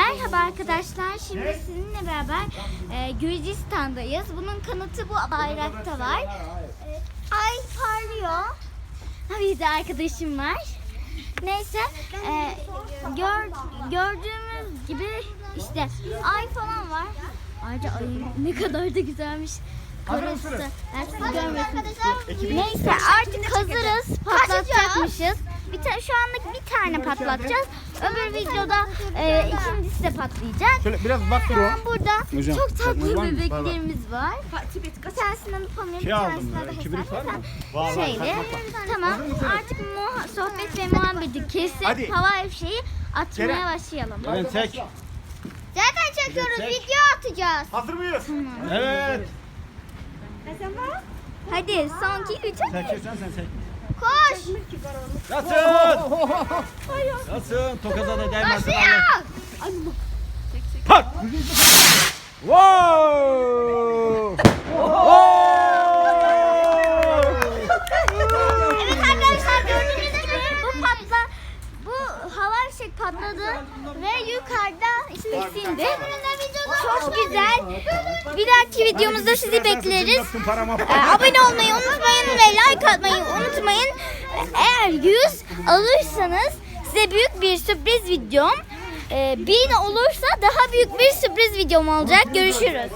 Merhaba arkadaşlar. Şimdi sizinle beraber Gürcistan'dayız. Bunun kanıtı bu bayrakta var. Ay parlıyor. Bir de arkadaşım var. Neyse gördüğümüz gibi işte ay falan var. Ayrıca ayın ne kadar da güzelmiş. Karası. Siz görmüyorsunuz. Neyse artık hazırız. Patlatacakmışız. Şu anlık bir tane patlatacağız. Öbür videoda ikincisi de patlayacak. Şöyle biraz bak dur o. Burada Hocam, çok tatlı var mı? bebeklerimiz var. Bir tanesini yapamıyorum. Bir aldım tanesini ya, de kibrit var mı? Şeyle. Tamam. Artık sohbet ve muhabbeti kesip Hadi. hava fişeği atmaya Kerem. başlayalım. Ben tek. Zaten çekiyoruz. Çek. Video atacağız. Hazır mıyız? Evet. Hadi son 2 3. Çekiyorsan sen çek. Koş. Yatsın. Yatsın. Tokaza da değmezsin. Başlıyor. Pat. Wow. Evet arkadaşlar gördüğünüz gibi bu hava fişek patladı ve yukarıda istekindi. Çok güzel. Bir dahaki videomuzda sizi bekleriz. Abone olmayı unutmayın ve like atmayı unutmayın. Eğer 100 alırsanız size büyük bir sürpriz videom, 1000 olursa daha büyük bir sürpriz videom olacak. Görüşürüz.